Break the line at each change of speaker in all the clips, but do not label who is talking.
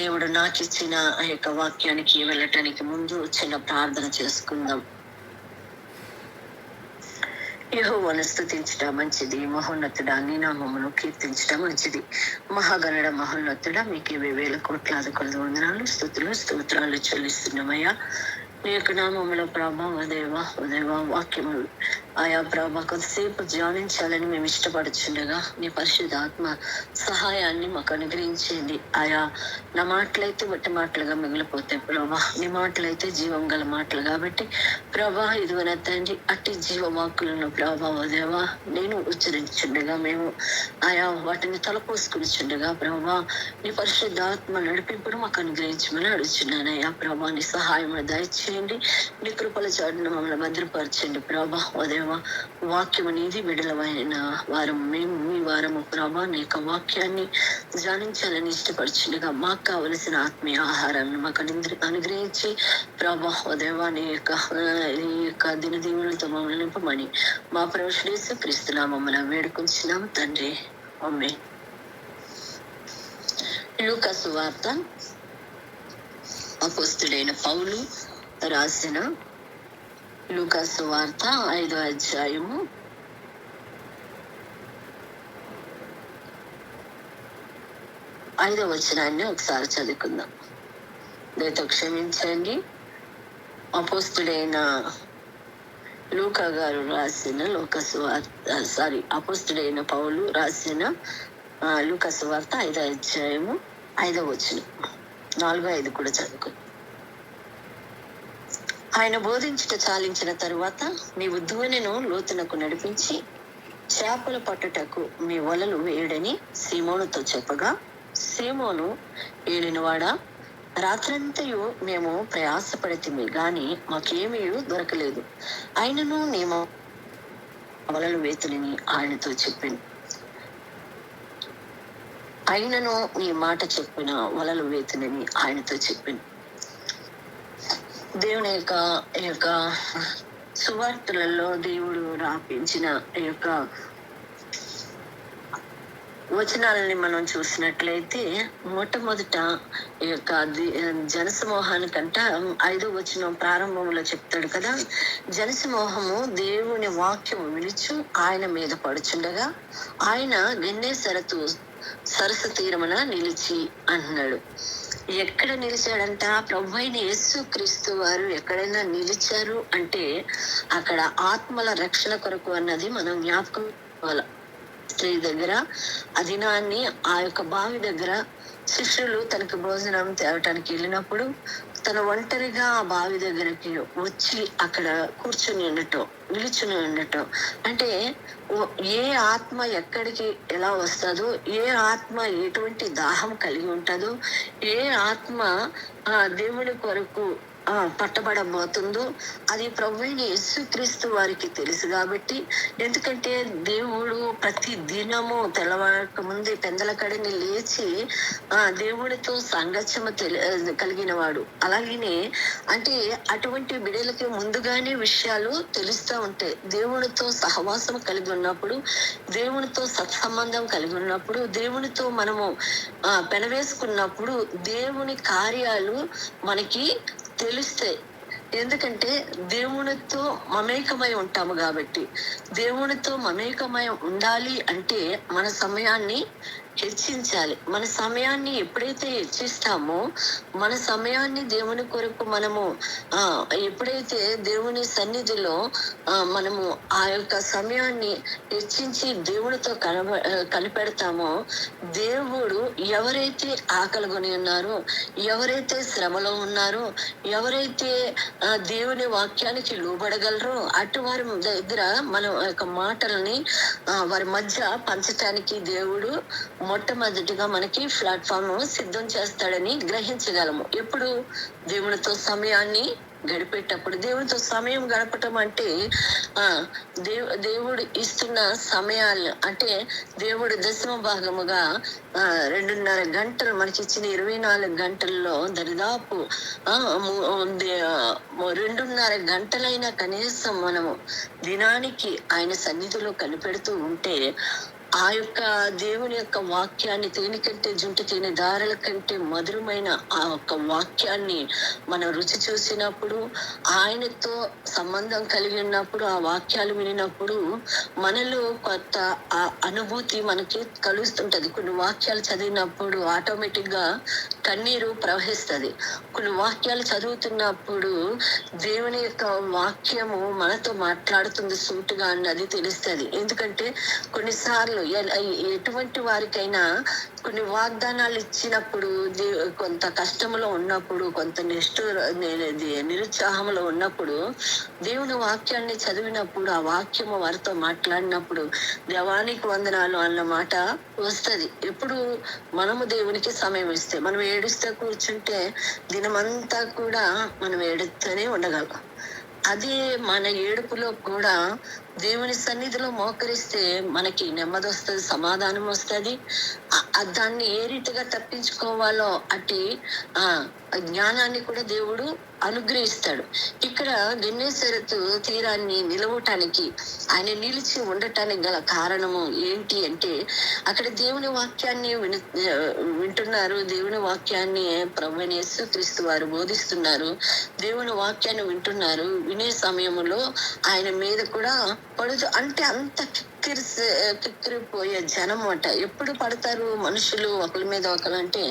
దేవుడు నాకు ఇచ్చిన ఆ యొక్క వాక్యానికి వెళ్ళటానికి ముందు చిన్న ప్రార్థన చేసుకుందాం. యెహోవాను స్తుతించడం మంచిది, మహోన్నతుడా నీ నామమును కీర్తించడం మంచిది. మహాగణుడ మహోన్నతుడా మీకే వేల కోట్లాది కొలది వందనాలు, స్తుతులు స్తోత్రాలు చెల్లిస్తున్నామయ్యా. నీ యొక్క నామములో ప్రభా ఉదయ వాక్యము ఆయా ప్రభా కొద్దిసేపు ధ్యానించాలని మేము ఇష్టపడుచుండగా నీ పరిశుద్ధ ఆత్మ సహాయాన్ని మాకు అనుగ్రహించేది. ఆయా నా మాటలైతే వట్టి మాటలుగా మిగిలిపోతాయి ప్రభా, నీ మాటలైతే జీవం గల మాటలు కాబట్టి ప్రభా ఇదిగోన తండ్రి అట్టి జీవ వాక్కులను ప్రభా దేవా నేను ఉచ్చరించుండగా మేము ఆయా వాటిని తలపోసుకునిచుండగా ప్రభా నీ పరిశుద్ధ ఆత్మ నడిపింపును మాకు అనుగ్రహించమని అడుగుచున్నానయ్యా. ప్రభా నీ సహాయం దయచేయండి, నీ కృపల చాటును మమ్మల్ని భద్రపరచండి ప్రభా. దేవా వాక్యము నీది విడుదలైన వారం మేము మీ వారము ప్రభా నీ యొక్క వాక్యాన్ని ధ్యానించాలని ఇష్టపడుచుండగా మాకు కావలసిన ఆత్మీయ ఆహారాన్ని మాకు అనుగ్రహించి ప్రభా దేవా నీ యొక్క దినదీవులతో మమ్మల్ని నింపమని మా ప్రభువు క్రీస్తు నామమున వేడుకొంచున్నాం తండ్రి, ఆమేన్. లూకా సువార్త అపోస్తుడైన పౌలు రాసిన లూకా సువార్త 5వ అధ్యాయము 5వ వచనాన్ని ఒకసారి చదువుకుందాం. దయతో క్షమించండి. అపోస్తుడైన లూకా గారు రాసిన అపోస్తుడైన పౌలు రాసిన లూకా సువార్త 5వ అధ్యాయము 5వ వచనం 4-5 కూడా చదువుకుందాం. ఆయన బోధించుట చాలించిన తరువాత నీవు దూనెను లోతునకు నడిపించి చేపలు పట్టుటకు మీ వలలు వేయడని సీమోనుతో చెప్పగా, సీమోను ఏలినవాడా, రాత్రంతయు మేము ప్రయాసపడితిమి గాని మాకేమీ దొరకలేదు, ఆయనను నీ వలలు వేతులని ఆయనతో చెప్పింది. ఆయనను నీ మాట చెప్పిన వలలు వేతులని ఆయనతో చెప్పింది. దేవుని యొక్క సువార్తలలో దేవుడు రాపించిన యొక్క వచనాలని మనం చూసినట్లయితే మొట్టమొదట ఈ యొక్క జనసమూహానికంట 5వ వచనం ప్రారంభంలో చెప్తాడు కదా, జనసమూహము దేవుని వాక్యము విలుచు ఆయన మీద పడుచుండగా ఆయన గెన్నేసరతు సరస్సు తీరమున నిలిచి అంటున్నాడు. ఎక్కడ నిలిచాడంట? ప్రభు అయిన యేసు క్రీస్తు వారు ఎక్కడైనా నిలిచారు అంటే అక్కడ ఆత్మల రక్షణ కొరకు అన్నది మనం జ్ఞాపకం చేసుకోవాలి. స్త్రీ దగ్గర ఆ దినాన్ని ఆ యొక్క బావి దగ్గర శిష్యులు తనకు భోజనం తేవటానికి వెళ్ళినప్పుడు తన ఒంటరిగా ఆ బావి దగ్గరికి వచ్చి అక్కడ కూర్చుని ఉండటం, నిలుచుని ఉండటం అంటే ఏ ఆత్మ ఎక్కడికి ఎలా వస్తుందో, ఏ ఆత్మ ఎటువంటి దాహం కలిగి ఉంటుందో, ఏ ఆత్మ దేవుని కొరకు పట్టబడబోతుందో అది ప్రభువైన యేసుక్రీస్తు వారికి తెలుసు. కాబట్టి ఎందుకంటే దేవుడు ప్రతి దినము తెల్లవారక ముందే పెందల కడిని లేచి దేవుడితో సంగత్యము కలిగిన వాడు. అలాగనే అంటే అటువంటి బిడ్డలకి ముందుగానే విషయాలు తెలుస్తూ ఉంటాయి. దేవునితో సహవాసం కలిగి ఉన్నప్పుడు, దేవునితో సత్సంబంధం కలిగి ఉన్నప్పుడు, దేవునితో మనము పెనవేసుకున్నప్పుడు దేవుని కార్యాలు మనకి తెలుస్తాయి. ఎందుకంటే దేవునితో మమేకమై ఉంటాము కాబట్టి. దేవునితో మమేకమై ఉండాలి అంటే మన సమయాన్ని హెచ్చించాలి. మన సమయాన్ని ఎప్పుడైతే హెచ్చిస్తామో, మన సమయాన్ని దేవుని కొరకు మనము ఎప్పుడైతే దేవుని సన్నిధిలో మనము ఆ యొక్క సమయాన్ని హెచ్చించి దేవునితో కనిపెడతామో, దేవుడు ఎవరైతే ఆకలిగొని ఉన్నారో, ఎవరైతే శ్రమలో ఉన్నారో, ఎవరైతే దేవుని వాక్యానికి లోబడగలరో అటు వారి దగ్గర మన యొక్క మాటలని వారి మధ్య పంచటానికి దేవుడు మొట్టమొదటిగా మనకి ప్లాట్ఫామ్ సిద్ధం చేస్తాడని గ్రహించగలము. ఎప్పుడు? దేవునితో సమయాన్ని గడిపేటప్పుడు. దేవునితో సమయం గడపటం అంటే దేవుడు ఇస్తున్న సమయాలు అంటే దేవుడు 10వ భాగముగా 2.5 గంటలు మనకి ఇచ్చిన 24 గంటల్లో దరిదాపు 2.5 గంటలైనా కనీసం మనము దినానికి ఆయన సన్నిధిలో కనిపెడుతూ ఉంటే ఆ యొక్క దేవుని యొక్క వాక్యాన్ని తేనె కంటే జుంటు తేనె దారుల కంటే మధురమైన ఆ యొక్క వాక్యాన్ని మనం రుచి చూసినప్పుడు, ఆయనతో సంబంధం కలిగి ఉన్నప్పుడు, ఆ వాక్యాలు వినినప్పుడు మనలో కొత్త ఆ అనుభూతి మనకి కలుస్తుంటది. కొన్ని వాక్యాలు చదివినప్పుడు ఆటోమేటిక్ గా కన్నీరు ప్రవహిస్తది. కొన్ని వాక్యాలు చదువుతున్నప్పుడు దేవుని యొక్క వాక్యము మనతో మాట్లాడుతుంది సూటిగా అన్నది తెలుస్తది. ఎందుకంటే కొన్నిసార్లు ఎటువంటి వారికైనా కొన్ని వాగ్దానాలు ఇచ్చినప్పుడు, కొంత కష్టంలో ఉన్నప్పుడు, కొంత నిరుత్సాహంలో ఉన్నప్పుడు దేవుని వాక్యాన్ని చదివినప్పుడు, ఆ వాక్యము వారితో మాట్లాడినప్పుడు దేవానికి వందనాలు అన్న మాట వస్తది. ఎప్పుడు మనము దేవునికి సమయం ఇస్తే, మనం ఏడుస్తే కూర్చుంటే దినమంతా కూడా మనం ఏడుస్తూనే ఉండగలం. అదే మన ఏడుపులో కూడా దేవుని సన్నిధిలో మోకరిస్తే మనకి నెమ్మది వస్తుంది, సమాధానం వస్తుంది. దాన్ని ఏ రీతిగా తప్పించుకోవాలో అట్టి జ్ఞానాన్ని కూడా దేవుడు అనుగ్రహిస్తాడు. ఇక్కడ గెన్నేసరతు తీరాన్ని నిలవటానికి, ఆయన నిలిచి ఉండటానికి గల కారణము ఏంటి అంటే, అక్కడ దేవుని వాక్యాన్ని వింటున్నారు. దేవుని వాక్యాన్ని ప్రభువైన యేసుక్రీస్తు వారు బోధిస్తున్నారు. దేవుని వాక్యాన్ని వింటున్నారు. వినే సమయంలో ఆయన మీద కూడా పడుతూ, అంటే అంత కిక్కిరిపోయే జనం అంట. ఎప్పుడు పడతారు మనుషులు ఒకరి మీద ఒకరు అంటే,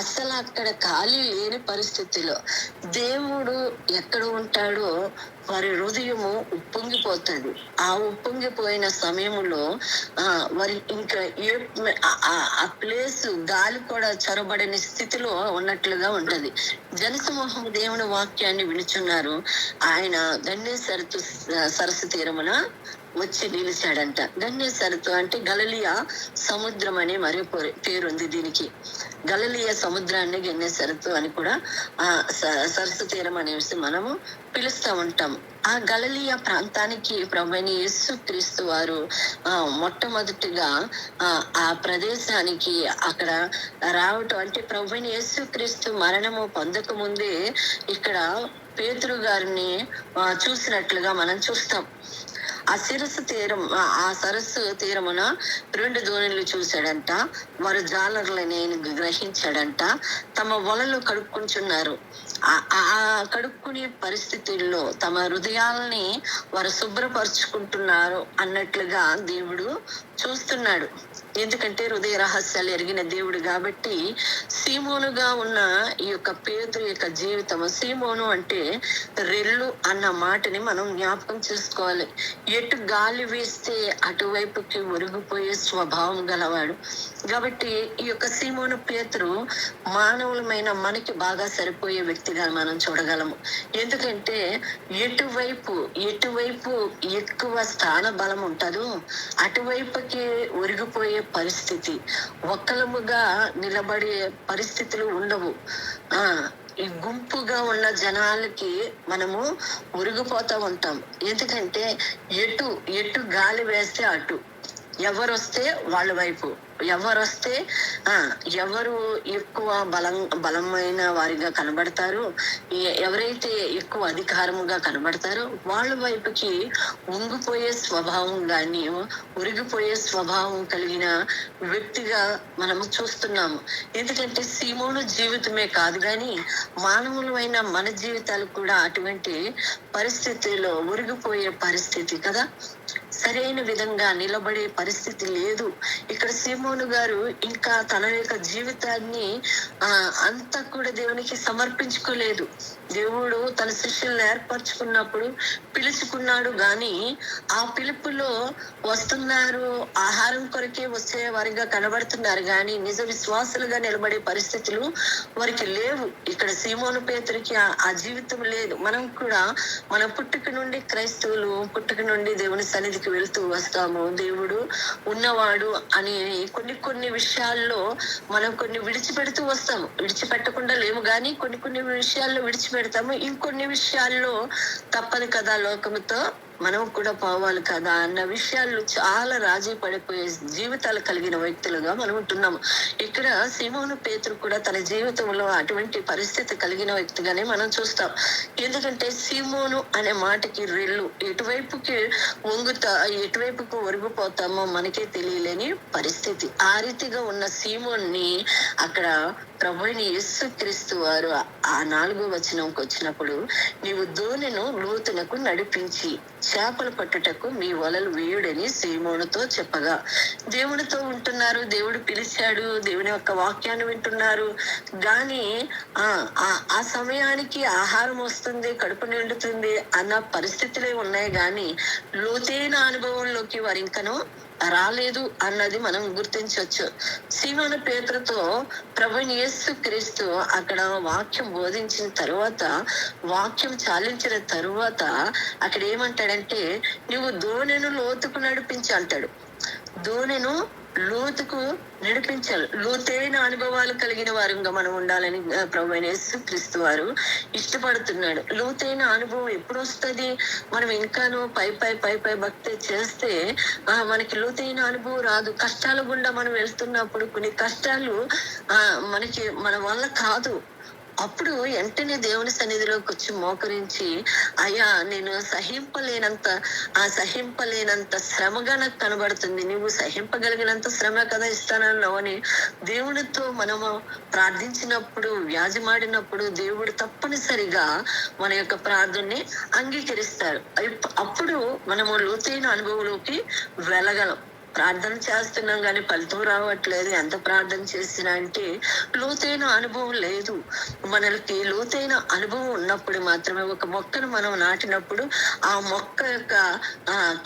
అసలు అక్కడ ఖాళీ లేని పరిస్థితిలో దేవుడు ఎక్కడ ఉంటాడో వారి హృదయము ఉప్పొంగిపోతుంది. ఆ ఉప్పొంగిపోయిన సమయంలో వారి ఇంకా ఆ ప్లేస్ గాలి కూడా చొరబడని స్థితిలో ఉన్నట్లుగా ఉంటది. జనసమూహం దేవుని వాక్యాన్ని వినుచున్నారు. ఆయన గన్నేసరతు సరస్సు తీరమున వచ్చి నిలిచాడంట. గన్నేసరతు అంటే గలిలయ సముద్రం అనే మరో పేరుంది దీనికి. గలిలయ సముద్రాన్ని గన్నేసరతు అని కూడా సరస్సు తీరం అనేసి మనము పిలుస్తూ ఉంటాం. ఆ గలిలయ ప్రాంతానికి ప్రభువైన యేసుక్రీస్తు వారు మొట్టమొదటిగా ఆ ప్రదేశానికి అక్కడ రావటం, అంటే ప్రభువైన యేసుక్రీస్తు మరణము పొందక ముందే ఇక్కడ పేతురు గారిని చూసినట్లుగా మనం చూస్తాం. ఆ సరస్సు తీరమున 2 దోణులు చూశాడంట. వారు జాలర్లని గ్రహించాడంట. తమ వలలు కడుక్కుంటున్నారు. ఆ కడుక్కునే పరిస్థితుల్లో తమ హృదయాలని వారు శుభ్రపరుచుకుంటున్నారు అన్నట్లుగా దేవుడు చూస్తున్నాడు. ఎందుకంటే హృదయ రహస్యాలు ఎరిగిన దేవుడు కాబట్టి. సీమోనుగా ఉన్న ఈ యొక్క పేతురు యొక్క జీవితము, సీమోను అంటే రెల్లు అన్న మాటని మనం జ్ఞాపకం చేసుకోవాలి. ఎటు గాలి వేస్తే అటువైపుకి ఒరిగిపోయే స్వభావం గలవాడు కాబట్టి ఈ యొక్క సీమోను పేతురు మానవులమైన మనకి బాగా సరిపోయే వ్యక్తిగా మనం చూడగలము. ఎందుకంటే ఎటువైపు ఎక్కువ స్థాన బలం ఉంటుందో అటువైపుకి ఒరిగిపోయే పరిస్థితి, ఒక్కలముగా నిలబడే పరిస్థితులు ఉండవు. ఈ గుంపుగా ఉన్న జనాలకి మనము ఉరిగిపోతూ ఉంటాం. ఎందుకంటే ఎటు గాలి వేస్తే అటు, ఎవరొస్తే వాళ్ళ వైపు, ఎవరు ఎక్కువ బలమైన వారిగా కనబడతారు, ఎవరైతే ఎక్కువ అధికారముగా కనబడతారో వాళ్ళ వైపుకి ఉంగిపోయే స్వభావం గాని ఉరిగిపోయే స్వభావం కలిగిన వ్యక్తిగా మనము చూస్తున్నాము. ఎందుకంటే సీమోను జీవితమే కాదు కానీ మానవులమైన మన జీవితాలు కూడా అటువంటి పరిస్థితిలో ఉరిగిపోయే పరిస్థితి కదా. సరైన విధంగా నిలబడే పరిస్థితి లేదు. ఇక్కడ సీమోను గారు ఇంకా తన యొక్క జీవితాన్ని అంతా కూడా దేవునికి సమర్పించుకోలేదు. దేవుడు తన శిష్యులను ఏర్పరచుకున్నప్పుడు పిలుచుకున్నాడు గాని ఆ పిలుపులో వస్తున్నారు, ఆహారం కొరకే వచ్చే వారిగా కనబడుతున్నారు గాని నిజ విశ్వాసులుగా నిలబడే పరిస్థితులు వారికి లేవు. ఇక్కడ సీమోను పేతురికి ఆ జీవితం లేదు. మనం కూడా మన పుట్టుక నుండి క్రైస్తవులు, పుట్టుక నుండి దేవుని సన్నిధికి వెళ్తూ వస్తాము. దేవుడు ఉన్నవాడు అని కొన్ని విషయాల్లో మనం కొన్ని విడిచిపెడుతూ వస్తాము. విడిచిపెట్టకుండా లేము కానీ కొన్ని విషయాల్లో విడిచిపెడతాము. ఇంకొన్ని విషయాల్లో తప్పదు కదా, లోకముతో మనం కూడా పోవాలి కదా అన్న విషయాలు చాలా రాజీ పడిపోయే జీవితాలు కలిగిన వ్యక్తులుగా మనం ఉంటున్నాము. ఇక్కడ సీమోను పేతురు కూడా తన జీవితంలో అటువంటి పరిస్థితి కలిగిన వ్యక్తిగానే మనం చూస్తాం. ఎందుకంటే సీమోను అనే మాటకి రెళ్ళు ఎటువైపుకి ఎటువైపుకు ఒరిగిపోతామో మనకే తెలియలేని పరిస్థితి. ఆ రీతిగా ఉన్న సీమోన్ని అక్కడ ప్రభుని యేసుక్రీస్తు వారు ఆ 4వ వచనంకి వచ్చినప్పుడు, నీవు దోణిను లోతునకు నడిపించి చేపలు పట్టుటకు మీ వలలు వేయుడని సీమోనుతో చెప్పగా, దేవునితో ఉంటున్నారు, దేవుడు పిలిచాడు, దేవుని యొక్క వాక్యాన్ని వింటున్నారు. గాని ఆ సమయానికి ఆహారం వస్తుంది, కడుపు నిండుతుంది అన్న పరిస్థితులే ఉన్నాయి. గాని లోతైన అనుభవంలోకి వారు ఇంకనూ రాలేదు అన్నది మనం గుర్తించవచ్చు. సీమోను పేతురుతో ప్రభుని యేసుక్రీస్తు అక్కడ వాక్యం బోధించిన తరువాత, వాక్యం చాలించిన తరువాత అక్కడ ఏమంటాడంటే, నువ్వు దోణెను లోతుకు నడిపించి అంటాడు. దోణెను లోతుకు నడిపించాలి. లోతైన అనుభవాలు కలిగిన వారుగా మనం ఉండాలని ప్రభువైన యేసుక్రీస్తు వారు ఇష్టపడుతున్నాడు. లోతైన అనుభవం ఎప్పుడు వస్తుంది? మనం ఇంకాను పై భక్తి చేస్తే మనకి లోతైన అనుభవం రాదు. కష్టాల గుండా మనం వెళ్తున్నప్పుడు కొన్ని కష్టాలు మనకి మన వల్ల కాదు. అప్పుడు వెంటనే దేవుని సన్నిధిలోకి వచ్చి మోకరించి, అయ్యా నేను సహింపలేనంత శ్రమగా నాకు కనబడుతుంది, నువ్వు సహింపగలిగినంత శ్రమ కదా ఇస్తానన్నావు అని దేవునితో మనము ప్రార్థించినప్పుడు, వ్యాధిమాడినప్పుడు దేవుడు తప్పనిసరిగా మన యొక్క ప్రార్థనని అంగీకరిస్తారు. అప్పుడు మనము లోతైన అనుభవంలోకి వెళ్ళగలం. ప్రార్థన చేస్తున్నాం కానీ ఫలితం రావట్లేదు. ఎంత ప్రార్థన చేసినా అంటే లోతైన అనుభవం లేదు. మనకి లోతైన అనుభవం ఉన్నప్పుడు మాత్రమే, ఒక మొక్కను మనం నాటినప్పుడు ఆ మొక్క యొక్క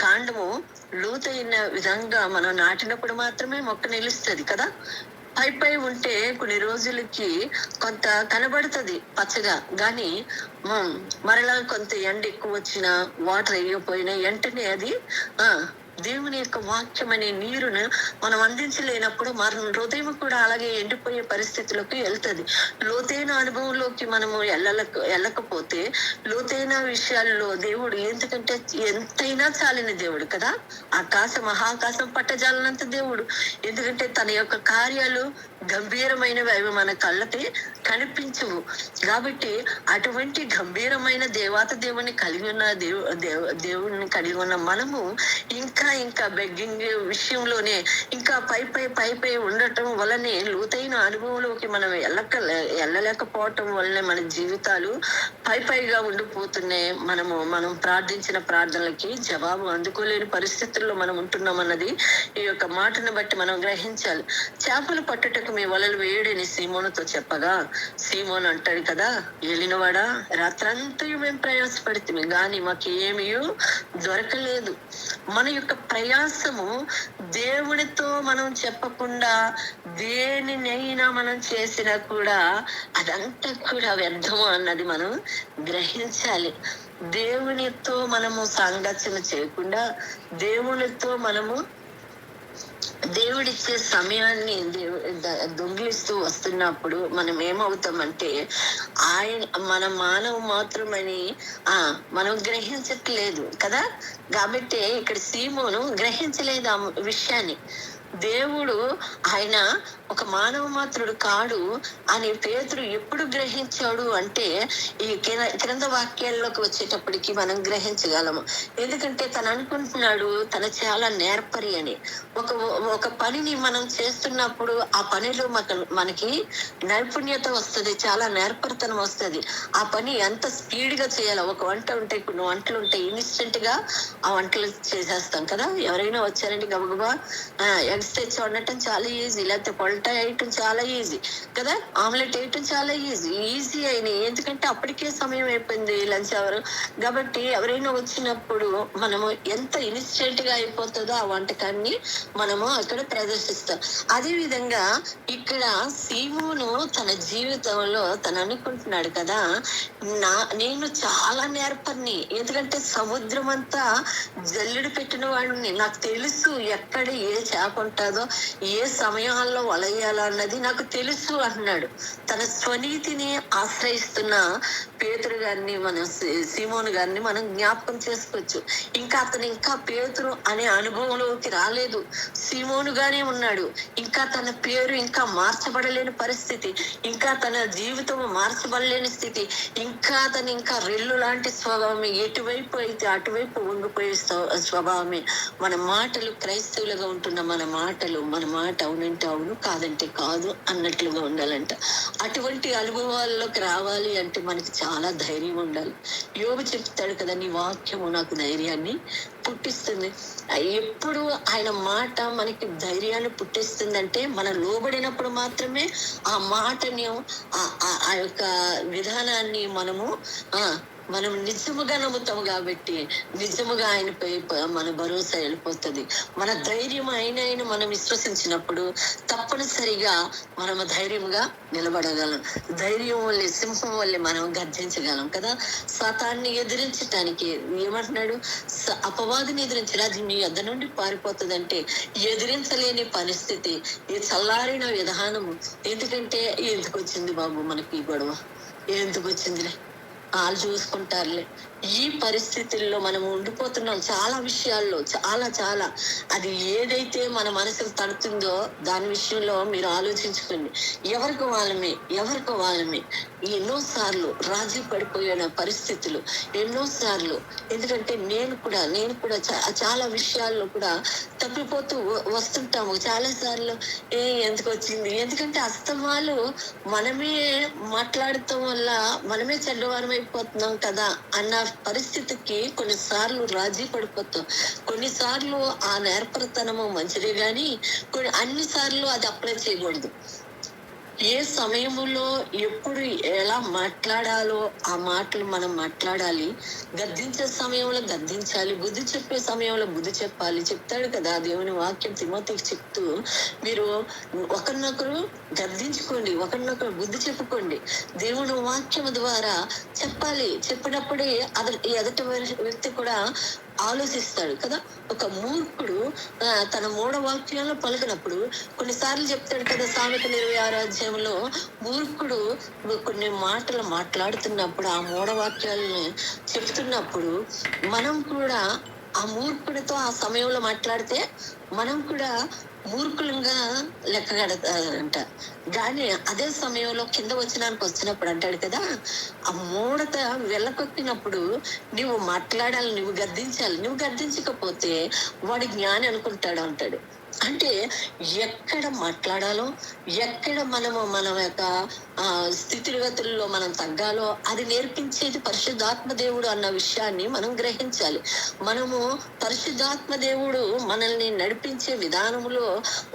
కాండము లోతైన విధంగా మనం నాటినప్పుడు మాత్రమే మొక్క నిలుస్తుంది కదా. పై ఉంటే కొన్ని రోజులకి కొంత కనబడుతుంది పచ్చగా, గాని మరలా కొంత ఎండ ఎక్కువ వచ్చినా, వాటర్ వేయకపోయినా వెంటనే అది దేవుని యొక్క వాక్యం అనే నీరును మనం అందించలేనప్పుడు మన హృదయం కూడా అలాగే ఎండిపోయే పరిస్థితులకు వెళ్తుంది. లోతైన అనుభవంలోకి మనము వెళ్ళకపోతే, లోతైన విషయాల్లో దేవుడు ఎందుకంటే ఎంతైనా చాలిన దేవుడు కదా. మహాకాశం పట్టజాలనంత దేవుడు. ఎందుకంటే తన యొక్క కార్యాలు గంభీరమైనవి, అవి మన కళ్ళకి కనిపించవు. కాబట్టి అటువంటి గంభీరమైన దేవుని కలిగి ఉన్న దేవుడిని కలిగి ఉన్న మనము ఇంకా బెగ్గింగ్ విషయంలోనే ఇంకా పై ఉండటం వల్లనే, లోతైన అనుభవంలోకి మనం వెళ్ళలేకపోవటం వల్లనే మన జీవితాలు పైగా ఉండిపోతున్నాయి. మనం ప్రార్థించిన ప్రార్థనలకి జవాబు అందుకోలేని పరిస్థితుల్లో మనం ఉంటున్నాం అన్నది ఈ యొక్క మాటను బట్టి మనం గ్రహించాలి. చేపలు పట్టుటకు మీ వలలు వేయుడని సీమోనుతో చెప్పగా, సీమోను అంటాడు కదా, ఏలినవాడా, రాత్రంతా మేము ప్రయాసపడితే గాని మాకు ఏమీ దొరకలేదు. మన యొక్క ప్రయాసము దేవునితో మనం చెప్పకుండా దేనినైనా మనం చేసినా కూడా అదంతా కూడా వ్యర్థము అన్నది మనం గ్రహించాలి. దేవునితో మనము సాంగత్యం చేయకుండా, దేవునితో మనము దేవుడిచ్చే సమయాన్ని దొంగిలిస్తూ వస్తున్నప్పుడు మనం ఏమవుతామంటే, మన మానవ మాత్రమని మనం గ్రహించట్లేదు కదా. కాబట్టి ఇక్కడ సీమోను గ్రహించలేదు ఆ విషయాన్ని. దేవుడు ఆయన ఒక మానవ మాత్రుడు కాడు అని పేతురు ఎప్పుడు గ్రహించాడు అంటే, ఈ క్రింద వాక్యాల్లోకి వచ్చేటప్పటికి మనం గ్రహించగలము. ఎందుకంటే తను అనుకుంటున్నాడు తన చాలా నేర్పరి అని. ఒక పనిని మనం చేస్తున్నప్పుడు ఆ పనిలో మనకి నైపుణ్యత వస్తుంది, చాలా నేర్పరితనం వస్తుంది. ఆ పని ఎంత స్పీడ్ గా చేయాలి. ఒక వంట ఉంటాయి, కొన్ని వంటలు ఉంటాయి, ఇన్స్టెంట్ గా ఆ వంటలు చేసేస్తాం కదా. ఎవరైనా వచ్చారంటే గబగబా ఎగ్స్ తెచ్చి వండటం చాలా ఈజీ, లేకపోతే పొలటా వేయటం చాలా ఈజీ కదా, ఆమ్లెట్ వేయటం చాలా ఈజీ అయినాయి. ఎందుకంటే అప్పటికే సమయం అయిపోయింది, లంచ్ అవర్. కాబట్టి ఎవరైనా వచ్చినప్పుడు మనము ఎంత ఇన్స్టెంట్ గా అయిపోతుందో ఆ వంటకాన్ని మనము అక్కడ ప్రదర్శిస్తాం. అదే విధంగా ఇక్కడ సీమోను తన జీవితంలో తను అనుకుంటున్నాడు కదా, నేను చాలా నేర్పరిని. ఎందుకంటే సముద్రం అంతా జల్లెడు పెట్టిన వాడిని, నాకు తెలుసు ఎక్కడ ఏ చేప ఉంటుందో, ఏ సమయాల్లో వలయాలన్నది నాకు తెలుసు అంటున్నాడు. తన స్వనీతిని ఆశ్రయిస్తున్న పేతురు గారిని, మన సీమోను గారిని మనం జ్ఞాపకం చేసుకోవచ్చు. ఇంకా పేతురు అనే అనుభవంలోకి రాలేదు, సీమోనుగానే ఉన్నాడు. ఇంకా తన పేరు ఇంకా మార్చబడలేని పరిస్థితి, ఇంకా తన జీవితం మార్చబడలేని స్థితి, ఇంకా రెల్లు లాంటి స్వభావమే. ఎటువైపు అయితే అటువైపు వంగిపోయే స్వభావమే. మన మాటలు, క్రైస్తవులుగా ఉంటున్న మన మాట అవునంటే అవును, కాదంటే కాదు అన్నట్లుగా ఉండాలంట. అటువంటి అనుభవాల్లోకి రావాలి అంటే మనకి చాలా ధైర్యం ఉండాలి. యోబు చెప్తాడు కదా, నీ వాక్యము నాకు ధైర్యాన్ని పుట్టిస్తుంది. ఎప్పుడు ఆయన మాట మనకి ధైర్యాన్ని పుట్టిస్తుందంటే మనం లోబడినప్పుడు మాత్రమే ఆ మాటని, ఆ యొక్క విధానాన్ని మనం నిజముగా నమ్ముతాము కాబట్టి నిజముగా ఆయనపై మన భరోసా వెళ్ళిపోతుంది. మన ధైర్యం ఆయన మనం విశ్వసించినప్పుడు తప్పనిసరిగా మనము ధైర్యంగా నిలబడగలం. ధైర్యం వల్లే, సింహం వల్లే మనం గర్జించగలం కదా. సాతాన్ని ఎదిరించటానికి ఏమంటున్నాడు, అపవాదిని ఎదిరించాలి, అది మీ యొద్ద నుండి పారిపోతుంది అంటే ఎదిరించలేని పరిస్థితి, ఈ చల్లారిన విధానము. ఎందుకంటే ఎందుకు వచ్చింది బాబు మనకి ఈ గొడవ, ఎందుకు వచ్చిందిలే, వాళ్ళు చూసుకుంటారులే, ఈ పరిస్థితుల్లో మనం ఉండిపోతున్నాం. చాలా విషయాల్లో చాలా అది ఏదైతే మన మనసుకు తడుతుందో దాని విషయంలో మీరు ఆలోచించుకోండి. ఎవరికి వాళ్ళమే ఎన్నోసార్లు రాజీ పడిపోయిన పరిస్థితులు ఎన్నోసార్లు. ఎందుకంటే నేను కూడా చాలా విషయాల్లో కూడా తప్పిపోతూ వస్తుంటాము. చాలా సార్లు ఎందుకు వచ్చింది, ఎందుకంటే అస్తమాలు మనమే మాట్లాడటం వల్ల మనమే చెడ్డవారం అయిపోతున్నాం కదా అన్న పరిస్థితికి కొన్నిసార్లు రాజీ పడిపోతాం. కొన్నిసార్లు ఆ నేర్పరితనము మంచిదే గాని అన్నిసార్లు అది అప్లై చేయకూడదు. ఏ సమయంలో ఎప్పుడు ఎలా మాట్లాడాలో ఆ మాటలు మనం మాట్లాడాలి. గద్దించే సమయంలో గద్దించాలి, బుద్ధి చెప్పే సమయంలో బుద్ధి చెప్పాలి. చెప్తాడు కదా దేవుని వాక్యం తిమోతికి చెప్తూ, మీరు ఒకరినొకరు గద్దించుకోండి, ఒకరినొకరు బుద్ధి చెప్పుకోండి. దేవుని వాక్యం ద్వారా చెప్పాలి. చెప్పినప్పుడే ఎదుటి వ్యక్తి కూడా ఆలోచిస్తాడు కదా. ఒక మూర్ఖుడు తన మూఢవాక్యాలను పలికినప్పుడు కొన్నిసార్లు చెప్తాడు కదా, సామెతలు 26వ అధ్యాయంలో మూర్ఖుడు కొన్ని మాటలు మాట్లాడుతున్నప్పుడు, ఆ మూఢవాక్యాలను చెప్తున్నప్పుడు మనం కూడా ఆ మూర్ఖుడితో ఆ సమయంలో మాట్లాడితే మనం కూడా మూర్ఖులంగా లెక్క కడతాడంట. కానీ అదే సమయంలో కింద వచ్చినప్పుడు అంటాడు కదా, ఆ మూఢత వెళ్ళకొక్కినప్పుడు నువ్వు మాట్లాడాలి, నువ్వు గద్దించాలి. నువ్వు గద్దించకపోతే వాడు జ్ఞాని అనుకుంటాడు అంటాడు. అంటే ఎక్కడ మాట్లాడాలో, ఎక్కడ మన యొక్క స్థితిగతుల్లో మనం తగ్గాలో అది నేర్పించేది పరిశుద్ధాత్మ దేవుడు అన్న విషయాన్ని మనం గ్రహించాలి. మనము పరిశుద్ధాత్మ దేవుడు మనల్ని నడిపించే విధానంలో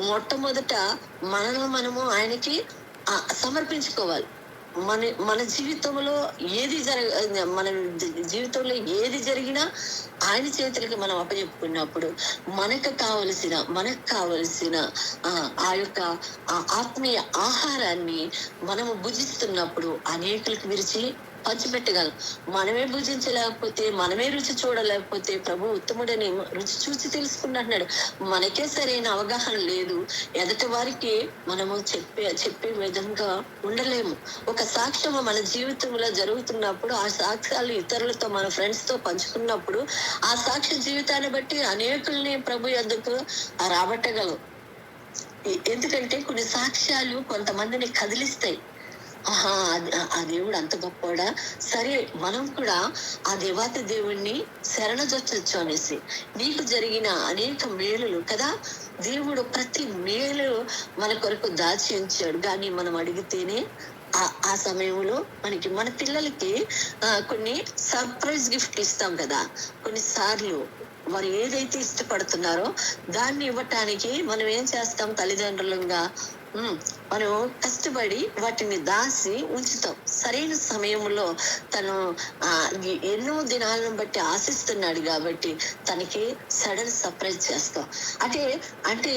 మొట్టమొదట మనము ఆయనకి సమర్పించుకోవాలి. మన జీవితంలో ఏది జరిగినా ఆయన చేతులకి మనం అప్పచెప్పుకున్నప్పుడు మనకు కావలసిన ఆ యొక్క ఆత్మీయ ఆహారాన్ని మనము భుజిస్తున్నప్పుడు అనేకులకు విరిచి పంచిపెట్టగలం. మనమే భుజించలేకపోతే, మనమే రుచి చూడలేకపోతే ప్రభు ఉత్తముడని రుచి చూసి తెలుసుకున్నాడు. మనకే సరైన అవగాహన లేదు, ఎదుటి వారికి మనము చెప్పే విధంగా ఉండలేము. ఒక సాక్ష్యము మన జీవితంలో జరుగుతున్నప్పుడు ఆ సాక్ష్యాలు ఇతరులతో, మన ఫ్రెండ్స్ తో పంచుకున్నప్పుడు ఆ సాక్ష్య జీవితాన్ని బట్టి అనేకుల్ని ప్రభు యొద్దకు రాబట్టగలం. ఎందుకంటే కొన్ని సాక్ష్యాలు కొంతమందిని కదిలిస్తాయి. ఆ దేవుడు అంత గొప్పవాడా, సరే మనం కూడా ఆ దేవాతి దేవుణ్ణి శరణజొచ్చొచ్చు అనేసి. నీకు జరిగిన అనేక మేలులు కదా, దేవుడు ప్రతి మేలు మన కొరకు దాచి ఉంచాడు. కానీ మనం అడిగితేనే ఆ సమయంలో మన పిల్లలకి కొన్ని సర్ప్రైజ్ గిఫ్ట్ ఇస్తాం కదా. కొన్నిసార్లు వారు ఏదైతే ఇష్టపడుతున్నారో దాన్ని ఇవ్వటానికి మనం ఏం చేస్తాం, తల్లిదండ్రులుగా మనం కష్టపడి వాటిని దాసి ఉంచుతాం. సరైన సమయంలో తను ఎన్నో దినాలను బట్టి ఆశిస్తున్నాడు కాబట్టి తనకి సడన్ సర్ప్రైజ్ చేస్తాం. అంటే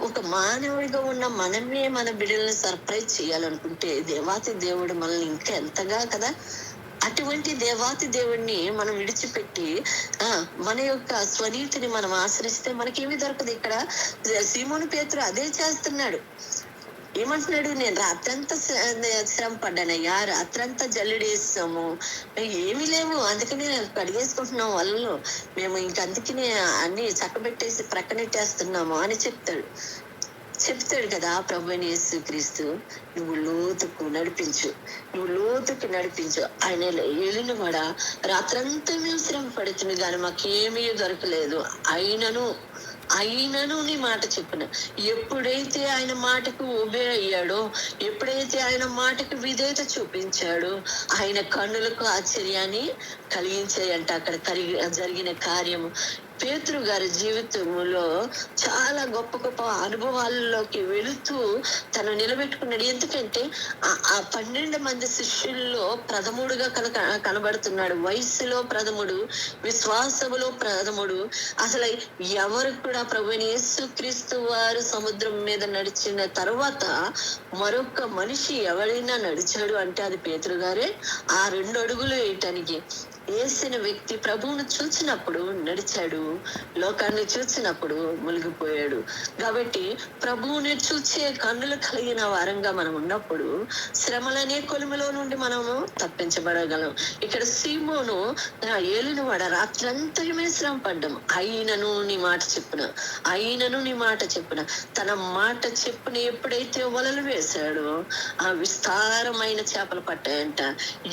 ఒక మానవుడిగా ఉన్న మనమే మన బిడ్డల్ని సర్ప్రైజ్ చేయాలనుకుంటే దేవాతి దేవుడు మనల్ని ఇంకా ఎంతగా కదా అటువంటి దేవాతి దేవుణ్ణి మనం విడిచిపెట్టి మన యొక్క స్వనీతిని మనం ఆశ్రయిస్తే మనకేమీ దొరకదు. ఇక్కడ సీమోను పేతురు అదే చేస్తున్నాడు. ఏమంటున్నాడు, నేను రాత్రంతా శ్రమ పడ్డానయ్యా, రాత్రంతా జల్లుడేసాము, ఏమీ లేవు, అందుకని కడిగేసుకుంటున్నాం వలలో, మేము ఇంక అందుకనే అన్ని చక్కబెట్టేసి ప్రక్కనెట్టేస్తున్నాము అని చెప్తాడు కదా ప్రభువైన యేసుక్రీస్తు. నువ్వు లోతుకు నడిపించు. ఆయన ఏలిన వాడ, రాత్రంతా మేము శ్రమ పడుతుంది కానీ మాకేమీ దొరకలేదు, అయినను నీ మాట చెప్పున. ఎప్పుడైతే ఆయన మాటకు ఒబే అయ్యాడో, ఎప్పుడైతే ఆయన మాటకు విధేయత చూపించాడో, ఆయన కన్నులకు ఆశ్చర్యాన్ని కలిగించాయంట అక్కడ జరిగిన కార్యము. పేతురు గారి జీవితంలో చాలా గొప్ప గొప్ప అనుభవాల్లోకి వెళుతూ తను నిలబెట్టుకున్నాడు. ఎందుకంటే ఆ 12 మంది శిష్యుల్లో ప్రథముడుగా కనబడుతున్నాడు. వయస్సులో ప్రథముడు, విశ్వాసములో ప్రథముడు. అసలు ఎవరు కూడా ప్రభువైన యేసుక్రీస్తు వారు సముద్రం మీద నడిచిన తర్వాత మరొక మనిషి ఎవరైనా నడిచాడు అంటే అది పేతురు గారే. ఆ 2 అడుగులు వేయటానికి వేసిన వ్యక్తి ప్రభువును చూసినప్పుడు నడిచాడు, లోకాన్ని చూసినప్పుడు మునిగిపోయాడు. కాబట్టి ప్రభువుని చూసే కన్నులు కలిగిన వారంగా మనం ఉన్నప్పుడు శ్రమలనే కొలిమిలో నుండి మనము తప్పించబడగలం. ఇక్కడ సీమోను ఏలిన వాడ, రాత్రంతా శ్రమ పడ్డం, అయినను నీ మాట చెప్పున తన మాట చెప్పున ఎప్పుడైతే వలలు వేశాడో ఆ విస్తారమైన చేపలు పట్టాయంట.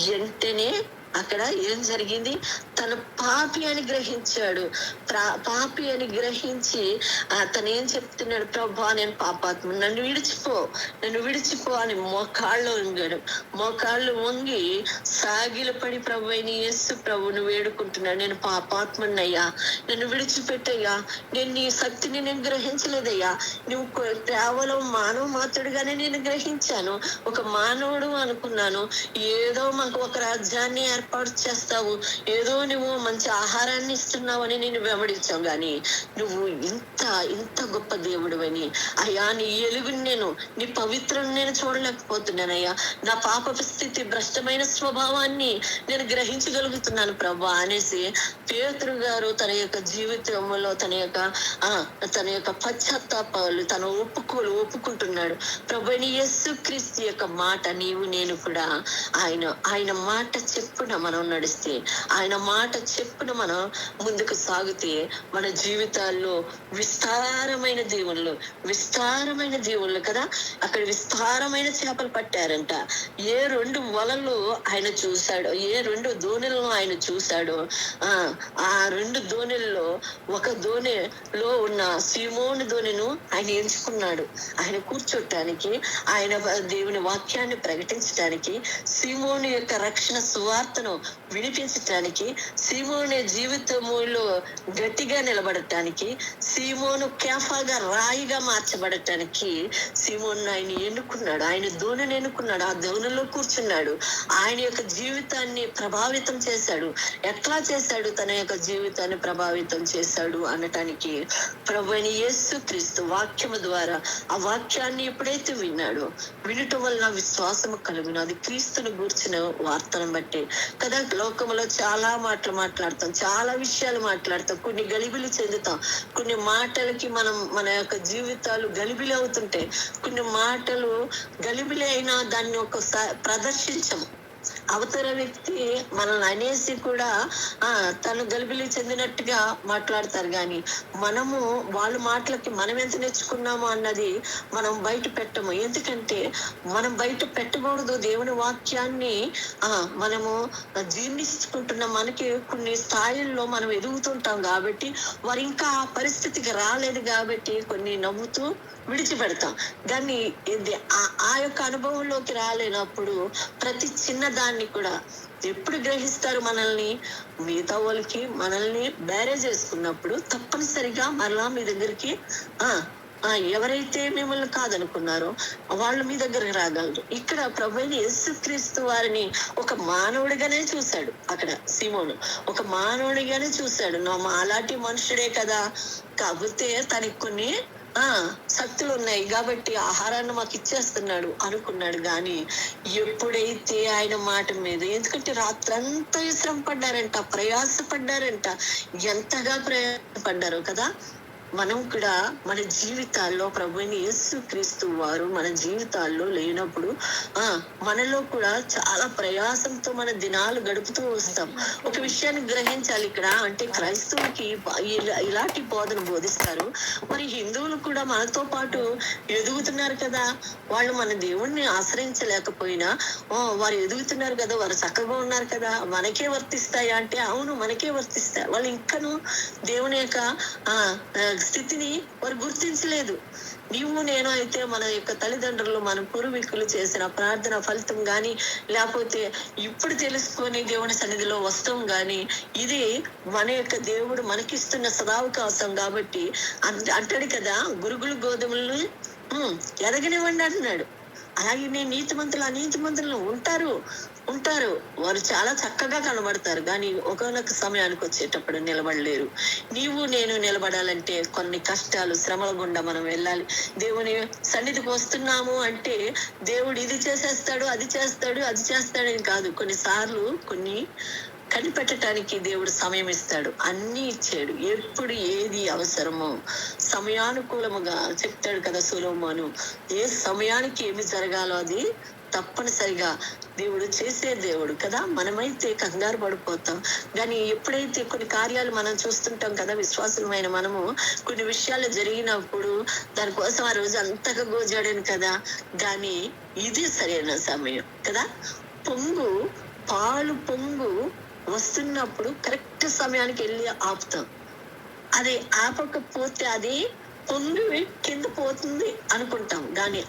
వెంటనే అక్కడ ఏం జరిగింది, తన పాపి అని గ్రహించాడు. పాపి అని గ్రహించి తను ఏం చెప్తున్నాడు, ప్రభా నేను పాపాత్మ, నన్ను విడిచిపో అని మోకాళ్ళు వంగి సాగిల పడి ప్రభు అయిన యేసు ప్రభువును వేడుకుంటున్నాడు. నేను పాపాత్మనయ్యా, నన్ను విడిచిపెట్టయ్యా, నేను నీ శక్తిని నేను గ్రహించలేదయ్యా, నువ్వు కేవలం మానవ మాత్రుడుగానే నేను గ్రహించాను, ఒక మానవుడు అనుకున్నాను, ఏదో మాకు ఒక రాజ్యాన్ని ఏర్పాటు చేస్తావు, ఏదో నువ్వు మంచి ఆహారాన్ని ఇస్తున్నావు అని నేను వెంబడించావు, గాని నువ్వు ఇంత గొప్ప దేవుడు అని అయ్యా, నీ ఎలుగుని నీ పవిత్రం నేను చూడలేకపోతున్నానయ్యా, నా పాప స్థితి, భ్రష్టమైన స్వభావాన్ని నేను గ్రహించగలుగుతున్నాను ప్రభా అనేసి పేతురు గారు తన యొక్క జీవితంలో తన యొక్క పశ్చాత్తాపాలు తన ఒప్పుకుంటున్నాడు. ప్రభువైన యేసుక్రీస్తు యొక్క మాట నీవు నేను కూడా ఆయన మాట చెప్పున మనం నడిస్తే, ఆయన మాట చెప్పున మనం ముందుకు సాగితే మన జీవితాల్లో విస్తారమైన దేవుళ్ళు కదా, అక్కడ విస్తారమైన చేపలు పట్టారంట. ఏ 2 వలలు ఆయన చూశాడో, ఏ 2 దోణులను ఆయన చూశాడో, ఆ 2 దోణుల్లో ఒక దోణిలో ఉన్న సీమోను దోణిను ఆయన ఎంచుకున్నాడు. ఆయన కూర్చోటానికి, ఆయన దేవుని వాక్యాన్ని ప్రకటించడానికి, సీమోను యొక్క రక్షణ సువార్తను వినిపించటానికి, సీమోను జీవితములో గట్టిగా నిలబడటానికి, సీమోను కేఫాగా రాయిగా మార్చబడటానికి సీమోను ఆయన ఎన్నుకున్నాడు. ఆయన దోణిని ఎన్నుకున్నాడు, ఆ దోణిలో కూర్చున్నాడు. ఆయన యొక్క జీవితాన్ని ప్రభావితం చేశాడు. ఎట్లా చేశాడు తన యొక్క జీవితాన్ని ప్రభావితం చేశాడు అనటానికి ప్రభువైన యేసుక్రీస్తు వాక్యము ద్వారా ఆ వాక్యాన్ని ఎప్పుడైతే విన్నాడో, వినటం వలన విశ్వాసము కలుగును. అది క్రీస్తును గూర్చిన వార్తను బట్టి కదా. లోకంలో చాలా మాటలు మాట్లాడతాం, చాలా విషయాలు మాట్లాడతాం, కొన్ని గలిబిలి చెందుతాం, కొన్ని మాటలకి మన యొక్క జీవితాలు గలిబిలి అవుతుంటాయి. కొన్ని మాటలు గలిబిలి అయినా దాన్ని ఒకసారి ప్రదర్శించము. అవతల వ్యక్తి మనల్ని అనేసి కూడా తను గలిబిలి చెందినట్టుగా మాట్లాడతారు, కానీ మనము వాళ్ళ మాటలకి మనం ఎంత నేర్చుకున్నాము అన్నది మనం బయట పెట్టము. ఎందుకంటే మనం బయట పెట్టకూడదు. దేవుని వాక్యాన్ని మనము జీర్ణించుకుంటున్న మనకి కొన్ని స్థాయిల్లో మనం ఎదుగుతుంటాం కాబట్టి, వారు ఇంకా ఆ పరిస్థితికి రాలేదు కాబట్టి కొన్ని నవ్వుతూ విడిచిపెడతాం. దాన్ని ఆ యొక్క అనుభవంలోకి రాలేనప్పుడు ప్రతి చిన్న దాన్ని కూడా ఎప్పుడు గ్రహిస్తారు మనల్ని, మిగతా వాళ్ళకి మనల్ని బ్యారేజ్ చేసుకున్నప్పుడు తప్పనిసరిగా మరలా మీ దగ్గరికి ఎవరైతే మిమ్మల్ని కాదనుకున్నారో వాళ్ళు మీ దగ్గరకు రాగలరు. ఇక్కడ ప్రభువైన యేసుక్రీస్తు వారిని ఒక మానవుడిగానే చూశాడు. అక్కడ సీమోను ఒక మానవుడిగానే చూశాడు. అలాంటి మనుషుడే కదా, కాకపోతే తనకి కొన్ని శక్తులు ఉన్నాయి కాబట్టి ఆహారాన్ని మాకు ఇచ్చేస్తున్నాడు అనుకున్నాడు. కానీ ఎప్పుడైతే ఆయన మాట మీద, ఎందుకంటే రాత్రంతా శ్రమ పడ్డారంట, ప్రయాసపడ్డారంట, ఎంతగా ప్రయాసపడ్డారు కదా. మనం కూడా మన జీవితాల్లో ప్రభువైన యేసు క్రీస్తు వారు మన జీవితాల్లో లేనప్పుడు మనలో కూడా చాలా ప్రయాసంతో మన దినాలు గడుపుతూ వస్తాం. ఒక విషయాన్ని గ్రహించాలి ఇక్కడ, అంటే క్రైస్తవులకి ఇలాంటి బోధన బోధిస్తారు, మరి హిందువులు కూడా మనతో పాటు ఎదుగుతున్నారు కదా. వాళ్ళు మన దేవుణ్ణి ఆశ్రయించలేకపోయినా వారు ఎదుగుతున్నారు కదా, వారు చక్కగా ఉన్నారు కదా, మనకే వర్తిస్తాయా అంటే అవును, మనకే వర్తిస్తాయి. వాళ్ళు ఇంకను దేవుని యొక్క స్థితిని వారు గుర్తించలేదు. నీవు నేను అయితే మన యొక్క తల్లిదండ్రులు, మన పూర్వీకులు చేసిన ప్రార్థన ఫలితం గాని, లేకపోతే ఇప్పుడు తెలుసుకొని దేవుని సన్నిధిలో వస్తాం గాని, ఇది మన యొక్క దేవుడు మనకిస్తున్న సదావకాశం. కాబట్టి అంటాడు కదా, గురుగులు గోధుమలను ఎదగనివ్వండి అంటున్నాడు. అలాగే నీతిమంతులు అనీతిమంతులు ఉంటారు వారు చాలా చక్కగా కనబడతారు, కానీ ఒకనొక సమయానికి వచ్చేటప్పుడు నిలబడలేరు. నీవు నేను నిలబడాలంటే కొన్ని కష్టాలు, శ్రమల గుండా మనం వెళ్ళాలి. దేవుని సన్నిధికి వస్తున్నాము అంటే దేవుడు ఇది చేసేస్తాడు, అది చేస్తాడని కాదు. కొన్నిసార్లు కొన్ని కనిపెట్టడానికి దేవుడు సమయం ఇస్తాడు, అన్ని ఇచ్చాడు. ఎప్పుడు ఏది అవసరమో సమయానుకూలముగా చెప్తాడు కదా సొలొమోను. ఏ సమయానికి ఏమి జరగాలో అది తప్పనిసరిగా దేవుడు చేసే దేవుడు కదా. మనమైతే కంగారు పడిపోతాం, కానీ ఎప్పుడైతే కొన్ని కార్యాలు మనం చూస్తుంటాం కదా, విశ్వాసమైన మనము కొన్ని విషయాలు జరిగినప్పుడు దానికోసం ఆ రోజు అంతగా గోజాడాను కదా, కానీ ఇది సరైన సమయం కదా. పాలు పొంగు వస్తున్నప్పుడు కరెక్ట్ సమయానికి వెళ్ళి ఆపుతాం. అది ఆపకపోతే అది పొంగి కింద పోతుంది అనుకుంటాం, కానీ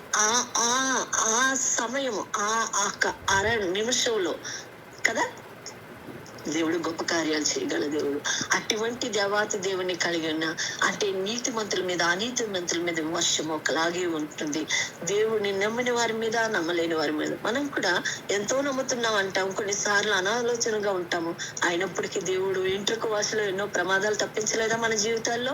ఆ సమయం అర నిమిషంలో కదా దేవుడు గొప్ప కార్యాలు చేయగల దేవుడు. అటువంటి దేవాతి దేవుని కలిగిన అంటే నీతిమంతుల మీద అనీతిమంతుల మీద వర్షం ఒకలాగే ఉంటుంది. దేవుడిని నమ్మిన వారి మీద, నమ్మలేని వారి మీద. మనం కూడా ఎంతో నమ్ముతున్నాం అంటాం, కొన్నిసార్లు అనాలోచనగా ఉంటాము. అయినప్పటికీ దేవుడు ఇంట్లోకి వాసులో ఎన్నో ప్రమాదాలు తప్పించలేదా మన జీవితాల్లో?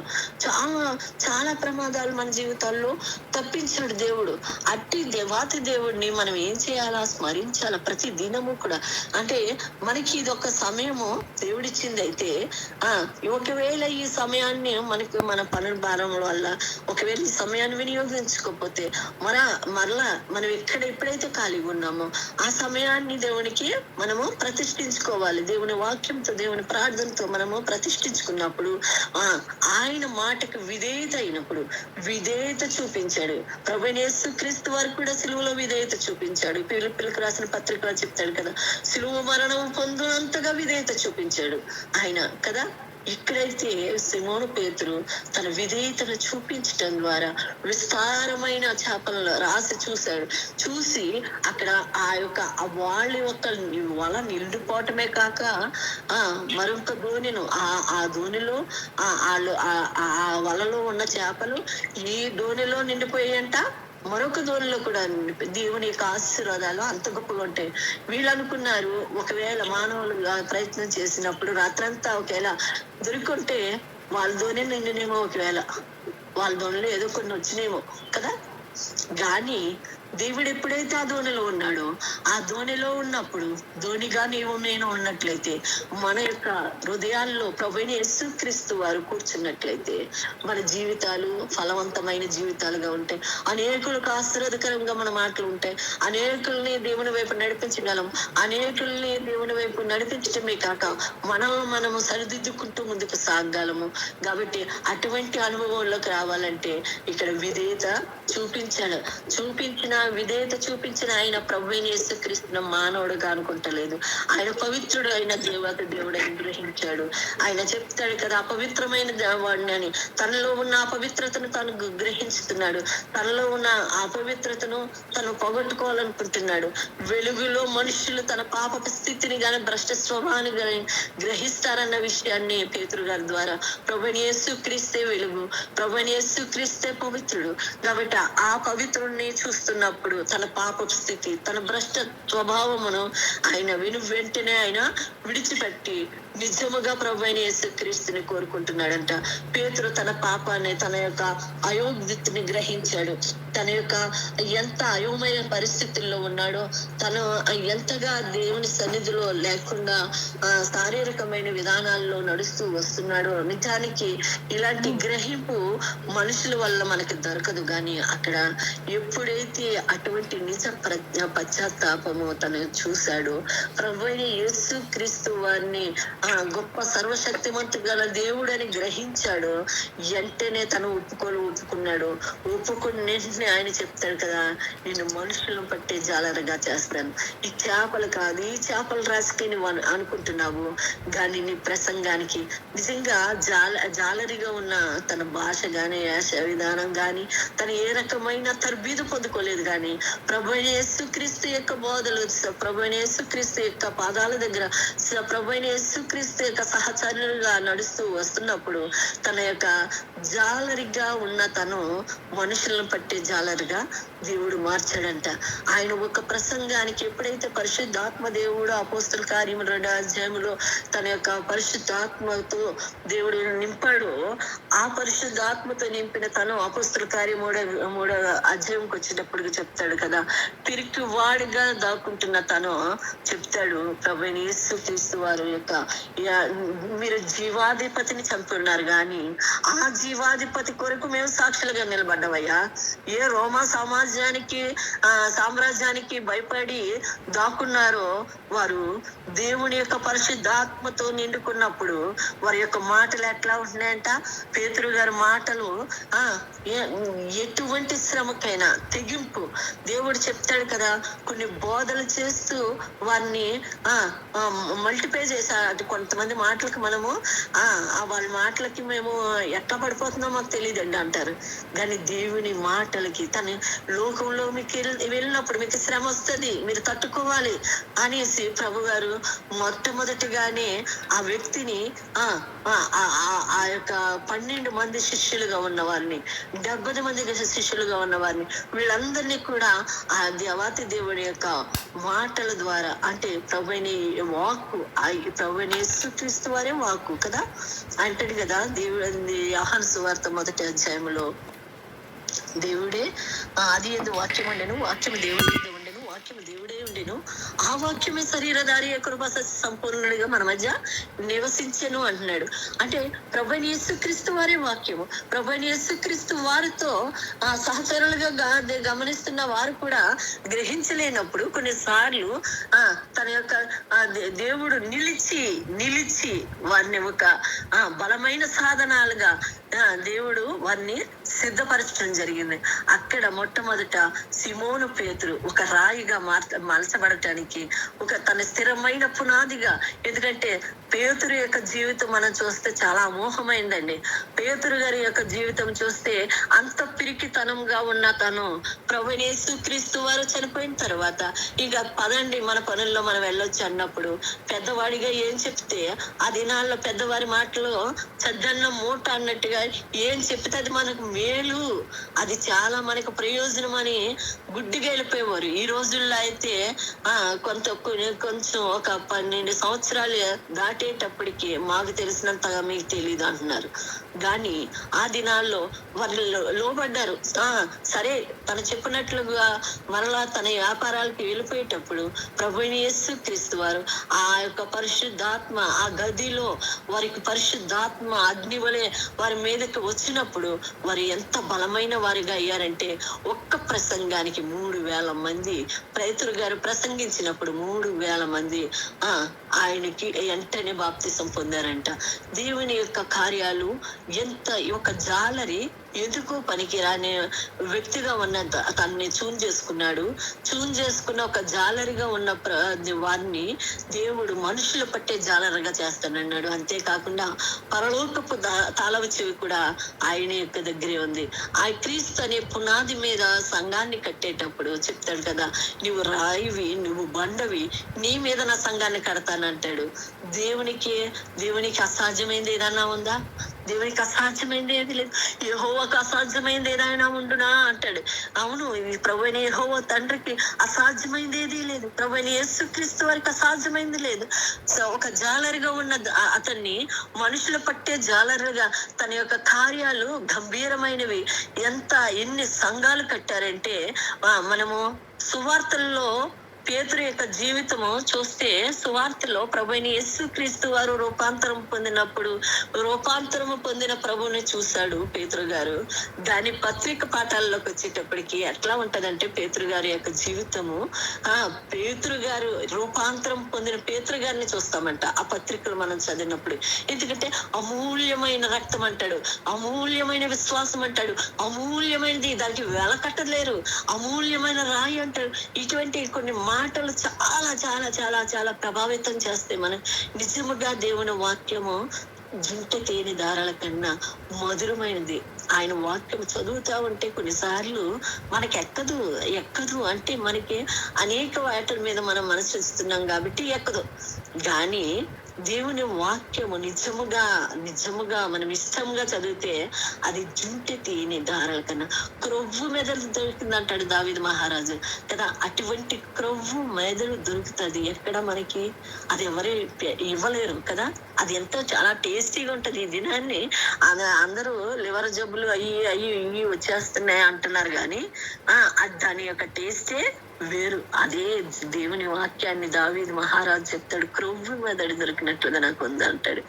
చాలా ప్రమాదాలు మన జీవితాల్లో తప్పించాడు దేవుడు. అట్టి దేవాతి దేవుడిని మనం ఏం చేయాలా? స్మరించాలా ప్రతి దినము కూడా. అంటే మనకి ఇది ఒక సమయము దేవుడిచ్చింది. అయితే ఒకవేళ ఈ సమయాన్ని మన పనుల భారం వల్ల ఒకవేళ ఈ సమయాన్ని వినియోగించుకోకపోతే మరలా మనం ఎప్పుడైతే ఖాళీగా ఉన్నామో ఆ సమయాన్ని దేవునికి మనము ప్రతిష్ఠించుకోవాలి. దేవుని వాక్యంతో, దేవుని ప్రార్థనతో మనము ప్రతిష్ఠించుకున్నప్పుడు ఆయన మాటకు విధేయత చూపించాడు. ప్రభువైన యేసుక్రీస్తు వారు కూడా సిలువలో విధేయత చూపించాడు. పిలుపులకు రాసిన పత్రికలో చెప్తాడు కదా, సిలువ మరణం పొందినంతగా విధేయత చూపించాడు ఆయన కదా. ఇక్కడైతే సిమోను పేతురు తన విధేయతను చూపించటం ద్వారా విస్తారమైన చేపలను రాసి చూసి అక్కడ ఆ వాళ్ళ యొక్క వల నిండిపోవటమే కాక మరొక దోణిను ఆ దోణిలో ఆ వలలో ఉన్న చేపలు ఈ దోణిలో నిండిపోయాయంట, మరొక దూరంలో కూడా దేవుని యొక్క ఆశీర్వాదాలు అంత గొప్పగా ఉంటాయి. వీళ్ళు అనుకున్నారు ఒకవేళ మానవులు ప్రయత్నం చేసినప్పుడు రాత్రంతా ఒకవేళ దొరికుంటే వాళ్ళ దోణి నిండినేమో, ఒకవేళ వాళ్ళ దోణిలో ఏదో కొన్ని వచ్చినేమో కదా. కానీ దేవుడు ఎప్పుడైతే ఆ ధోనిలో ఉన్నాడో, ఆ ధోనిలో ఉన్నప్పుడు ధోనిగా నీవు నేను ఉన్నట్లయితే, మన యొక్క హృదయాల్లో ప్రభువైన యేసుక్రీస్తు వారు కూర్చున్నట్లయితే మన జీవితాలు ఫలవంతమైన జీవితాలుగా ఉంటాయి. అనేకులకు ఆశీర్వాదకరంగా మన మాటలు ఉంటాయి. అనేకుల్ని దేవుని వైపు నడిపించగలం. అనేకుల్ని దేవుని వైపు నడిపించటమే కాక మనము సరిదిద్దుకుంటూ ముందుకు సాగలము. కాబట్టి అటువంటి అనుభవంలోకి రావాలంటే ఇక్కడ విధేయత విధేయత చూపించిన ఆయన ప్రభువైన యేసుక్రీస్తును మానవుడుగా అనుకుంటలేదు. ఆయన పవిత్రుడు అయిన దేవుడు గ్రహించాడు. ఆయన చెప్తాడు కదా, అపవిత్రమైన దేవాడిని అని. తనలో ఉన్న అపవిత్రతను తను గ్రహించుతున్నాడు. తనలో ఉన్న అపవిత్రతను తను పోగొట్టుకోవాలనుకుంటున్నాడు. వెలుగులో మనుషులు తన పాపపు స్థితిని గాని భ్రష్ట స్వభావాన్ని గాని గ్రహిస్తారన్న విషయాన్ని పేతురు గారి ద్వారా ప్రభువైన యేసుక్రీస్తే వెలుగు, ప్రభువైన యేసుక్రీస్తే పవిత్రుడు. కాబట్టి ఆ పవిత్రుడిని చూస్తున్నప్పుడు తన పాప స్థితి, తన భ్రష్ట స్వభావమును ఆయన వెంటనే ఆయన విడిచిపెట్టి నిజముగా ప్రభువైన యేసుక్రీస్తుని కోరుకుంటున్నాడంట. పేతురు తన పాపాన్ని, తన యొక్క అయోగ్యతని గ్రహించాడు. తన యొక్క ఎంత అయోమయ పరిస్థితుల్లో ఉన్నాడో, తను ఎంతగా దేవుని సన్నిధిలో లేకుండా శారీరకమైన విధానాల్లో నడుస్తూ వస్తున్నాడో. నిజానికి ఇలాంటి గ్రహింపు మనుషుల వల్ల మనకి దొరకదు, కానీ అక్కడ ఎప్పుడైతే అటువంటి నిజ పశ్చాత్తాపము తను చూశాడో, ప్రభువైన యేసు క్రీస్తు వారిని గొప్ప సర్వశక్తిమంతు గల దేవుడని గ్రహించాడు. వెంటనే తను ఒప్పుకున్నాడు. ఒప్పుకుని ఆయన చెప్తాడు కదా, నేను మనుషులను పట్టే జాలరుగా చేస్తాను. ఈ చేపలు కాదు, ఈ చేపల రాశికి నువ్వు అనుకుంటున్నావు, కానీ నీ ప్రసంగానికి నిజంగా జాలరిగా ఉన్న తన భాష గాని, యాస విధానం గాని, తను ఏ రకమైన తర్బీదు పొందుకోలేదు. కానీ ప్రభువైన యేసుక్రీస్తు యొక్క బోధలు, ప్రభువైన యేసుక్రీస్తు యొక్క పాదాల దగ్గర, ప్రభువైన యేసుక్రీస్తు యొక్క సహచరులుగా నడుస్తూ వస్తున్నప్పుడు తన యొక్క జాలరిగా ఉన్న తను మనుషులను పట్టే జాలరిగా దేవుడు మార్చాడంట. ఆయన ఒక ప్రసంగానికి ఎప్పుడైతే పరిశుద్ధాత్మ దేవుడు అపోస్తల కార్యములు 2వ అధ్యాయంలో తన యొక్క పరిశుద్ధాత్మతో దేవుడు నింపాడు. ఆ పరిశుద్ధాత్మతో నింపిన తను అపోస్తల కార్యం 3వ అధ్యాయంకి వచ్చేటప్పటికి చెప్తాడు కదా, పిరికి వాడిగా దాక్కుంటున్న తను చెప్తాడు, ప్రభువైన యేసుక్రీస్తు వారి యొక్క మీరు జీవాధిపతిని చంపున్నారు, కానీ ఆ జీవాధిపతి కొరకు మేము సాక్షులుగా నిలబడ్డామయ్యా. ఏ రోమా సామ్రాజ్యానికి భయపడి దాక్కున్నారో వారు దేవుని యొక్క పరిశుద్ధాత్మతో నిండుకున్నప్పుడు వారి యొక్క మాటలు ఎట్లా ఉంటున్నాయంట. పేతురు గారి మాటలు ఎటువంటి శ్రమకైనా తెగింపు. దేవుడు చెప్తాడు కదా, కొన్ని బోధలు చేస్తూ వారిని మల్టిప్లై చేశాడు. కొంతమంది మాటలకి మనము వాళ్ళ మాటలకి మేము ఎట్లా పడిపోతుందో మాకు తెలియదండి అంటారు, కానీ దేవుని మాటలకి తన లోకంలో మీకు వెళ్ళినప్పుడు మీకు శ్రమ వస్తుంది, మీరు తట్టుకోవాలి అనేసి ప్రభు గారు మొట్టమొదటిగానే ఆ వ్యక్తిని ఆ యొక్క 12 మంది శిష్యులుగా ఉన్న వారిని, 70 మంది శిష్యులుగా ఉన్న వారిని, వీళ్ళందరినీ కూడా ఆ దేవాతి దేవుడి యొక్క మాటల ద్వారా, అంటే ప్రభువైన వాక్కు, ప్రభువైన యేసుక్రీస్తు వారే వాక్కు కదా అంటాడు కదా. దేవుడి యోహాను సువార్త 1వ అధ్యాయంలో దేవుడే అది ఎందు వాక్యం ఉండెను, వాక్యము దేవుడి మీద ఉండెను, వాక్యము దేవుడే ఉండెను, ఆ వాక్యమే శరీరధారి కృపా సంపూర్ణుడిగా మన మధ్య నివసించెను అంటున్నాడు. అంటే ప్రభువైన యేసుక్రీస్తు వారే వాక్యము. ప్రభువైన యేసుక్రీస్తు వారితో సహచరులుగా గమనిస్తున్న వారు కూడా గ్రహించలేనప్పుడు కొన్నిసార్లు తన యొక్క దేవుడు నిలిచి వారిని ఒక బలమైన సాధనాలుగా దేవుడు వారిని సిద్ధపరచడం జరిగింది. అక్కడ మొట్టమొదట సిమోను పేతురు ఒక రాయిగా మలచబడటానికి, ఒక తన స్థిరమైన పునాదిగా. ఎందుకంటే పేతురు యొక్క జీవితం మనం చూస్తే చాలా అమోఘమైందండి. పేతురు గారి యొక్క జీవితం చూస్తే అంత పిరికితనంగా ఉన్న తను ప్రభువైన యేసుక్రీస్తు వారు చనిపోయిన తర్వాత ఇక పదండి మన పనుల్లో మనం వెళ్ళొచ్చు అన్నప్పుడు పెద్దవాడిగా ఏం చెప్తే ఆ దినాల్లో పెద్దవారి మాటలు చద్దన్న మూట అన్నట్టుగా ఏం చెప్తే అది మనకు మేలు, అది చాలా మనకు ప్రయోజనం అని గుడ్డిగా వెళ్ళిపోయేవారు. ఈ రోజుల్లో అయితే కొంచెం ఒక 12 సంవత్సరాలు దాటేటప్పటికి మాకు తెలిసినంతగా మీకు తెలియదు అంటున్నారు. కానీ ఆ దినాల్లో వాళ్ళు లోబడ్డారు. సరే తను చెప్పినట్లుగా మరలా తన వ్యాపారాలకి వెళ్ళిపోయేటప్పుడు ప్రభువైన యేసుక్రీస్తు వారు ఆ యొక్క పరిశుద్ధాత్మ ఆ గదిలో వారికి పరిశుద్ధాత్మ అగ్ని వలె వారి మీదకి వచ్చినప్పుడు వారు ఎంత బలమైన వారిగా అయ్యారంటే ఒక్క ప్రసంగానికి 3,000 మంది, పేతురు గారు ప్రసంగించినప్పుడు 3,000 మంది ఆయనకి వెంటనే బాప్తిసం పొందారంట. దేవుని యొక్క కార్యాలు ఎంత ఒక జాలరి ఎందుకు పనికిరాని వ్యక్తిగా ఉన్న తనని చూన్ చేసుకున్న ఒక జాలరిగా ఉన్న వారిని దేవుడు మనుషులు పట్టే జాలరిగా చేస్తానన్నాడు. అంతేకాకుండా పరలోకపు తాళవ చెవి కూడా ఆయన యొక్క దగ్గరే ఉంది. ఆ క్రీస్తు అనే పునాది మీద సంఘాన్ని కట్టేటప్పుడు చెప్తాడు కదా, నువ్వు రాయివి, నువ్వు బండవి, నీ మీద నా సంఘాన్ని కడతానంటాడు. దేవునికి అసాధ్యమైంది ఏదన్నా ఉందా? దేవునికి అసాధ్యమైంది ఏది లేదు. యెహోవాకు అసాధ్యమైంది ఏదైనా ఉండునా అంటాడు. అవును, ఈ ప్రభువైన యెహోవా తండ్రికి అసాధ్యమైంది ఏదీ లేదు. ప్రభువైన యేసుక్రీస్తు వారికి అసాధ్యమైంది లేదు. సో ఒక జాలరిగా ఉన్న అతన్ని మనుషులు పట్టే జాలరుగా తన యొక్క కార్యాలు గంభీరమైనవి. ఎన్ని సంఘాలు కట్టారంటే మనము సువార్తల్లో పేతురు యొక్క జీవితము చూస్తే, సువార్తలో ప్రభువైన యేసుక్రీస్తు వారు రూపాంతరం పొందిన ప్రభువుని చూశాడు పేతురు గారు. దాని పత్రిక పాఠాల్లోకి వచ్చేటప్పటికి ఎట్లా ఉంటదంటే పేతురు గారి యొక్క జీవితము, పేతురు గారు రూపాంతరం పొందిన పేతురు గారిని చూస్తామంట ఆ పత్రికలు మనం చదివినప్పుడు. ఎందుకంటే అమూల్యమైన రక్తం అంటాడు, అమూల్యమైన విశ్వాసం అంటాడు, అమూల్యమైనది, దానికి వెల కట్టలేరు, అమూల్యమైన రాయి అంటాడు. ఇటువంటి కొన్ని మాటలు చాలా చాలా చాలా చాలా ప్రభావితం చేస్తాయి. మనం నిజముగా దేవుని వాక్యము జుంట తేనె దారాల కన్నా మధురమైనది. ఆయన వాక్యం చదువుతా ఉంటే కొన్నిసార్లు మనకి ఎక్కదు అంటే మనకి అనేక వాటి మీద మనం మనసు ఇస్తున్నాం కాబట్టి ఎక్కదు. కానీ దేవుని వాక్యము నిజముగా మనం ఇష్టంగా చదివితే అది జుంటె తేనె దారాల కన్నా క్రొవ్వు మెదడు దొరికింది అంటాడు దావీదు మహారాజు కదా. అటువంటి క్రొవ్వు మెదడు దొరుకుతుంది ఎక్కడ మనకి, అది ఎవరు ఇవ్వలేరు కదా. అది ఎంతో చాలా టేస్టీగా ఉంటది. ఈ దినాన్ని అందరూ లివర్ జబ్బులు అయ్యి వచ్చేస్తున్నాయి అంటున్నారు, కానీ దాని యొక్క టేస్టే వేరు. అదే దేవుని వాక్యాన్ని దావీదు మహారాజు చెప్తాడు, క్రొవ్వు మెదడు దొరికినట్లుగా నాకు ఉంది అంటాడు.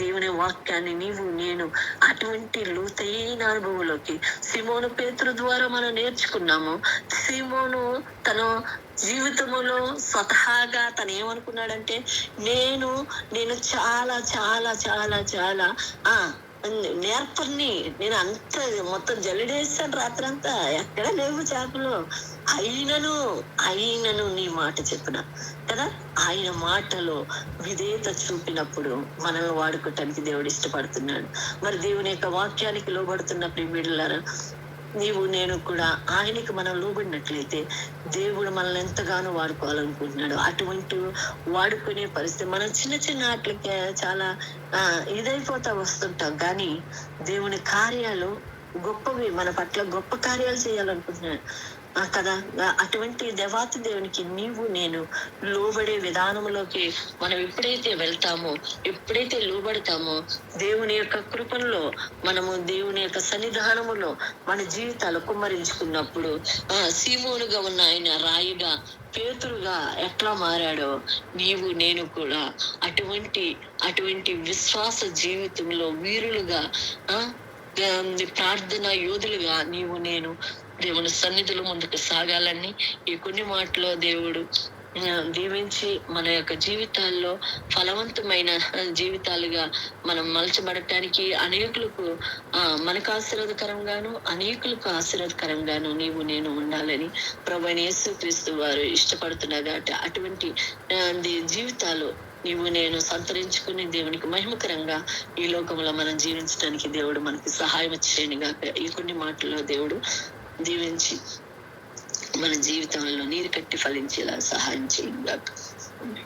దేవుని వాక్యాన్ని నేను అటువంటి లోతైన అనుభవంలోకి సిమోను పేతురు ద్వారా మనం నేర్చుకున్నాము. సిమోను తన జీవితంలో స్వతహాగా తను ఏమనుకున్నాడంటే, నేను చాలా చాలా చాలా చాలా నేర్పర్ని, నేను అంత మొత్తం జల్లిడేసాను రాత్రంతా, ఎక్కడ లేవు చేపలు, అయినను నీ మాట చెప్పిన కదా. ఆయన మాటలో విధేయత చూపినప్పుడు మనల్ని వాడుకోవటానికి దేవుడు ఇష్టపడుతున్నాడు. మరి దేవుని యొక్క వాక్యానికి లోబడుతున్న ప్రియబిడ్డలారా, నేను కూడా ఆయనకి మనం లోబడినట్లయితే దేవుడు మనల్ని ఎంతగానో వాడుకోవాలనుకుంటున్నాడు. అటువంటి వాడుకునే పరిస్థితి మనం చిన్న వాటికి చాలా ఇదైపోతా వస్తుంటాం, కానీ దేవుని కార్యాలు గొప్పవి, మన పట్ల గొప్ప కార్యాలు చేయాలనుకుంటున్నాడు కదా. అటువంటి దేవాతి దేవునికి నేను లోబడే విధానంలోకి మనం ఎప్పుడైతే వెళ్తామో, ఎప్పుడైతే లోబడతామో, దేవుని యొక్క కృపల్లో మనము దేవుని యొక్క సన్నిధానములో మన జీవితాలు కుమ్మరించుకున్నప్పుడు సీమోనుగా ఉన్న ఆయన రాయిగా, పేతురుగా ఎట్లా మారాడో నేను కూడా అటువంటి విశ్వాస జీవితంలో వీరులుగా, ప్రార్థన యోధులుగా నేను దేవుని సన్నిధిలో ముందుకు సాగాలని ఈ కొన్ని మాటలో దేవుడు దీవించి మన యొక్క జీవితాల్లో ఫలవంతమైన జీవితాలుగా మనం మలచబడటానికి అనేకులకు మనకు ఆశీర్వాదకరంగాను అనేకులకు ఆశీర్వాదకరంగాను నేను ఉండాలని ప్రభువైన యేసుక్రీస్తు వారు ఇష్టపడుతున్నారు. అటువంటి జీవితాలు నేను సంతరించుకుని దేవునికి మహిమకరంగా ఈ లోకంలో మనం జీవించడానికి దేవుడు మనకి సహాయం చేయనుగా. ఈ కొన్ని మాటల్లో దేవుడు దీవించి మన జీవితంలో నీరు కట్టి ఫలించేలా సహాయం చేయండి.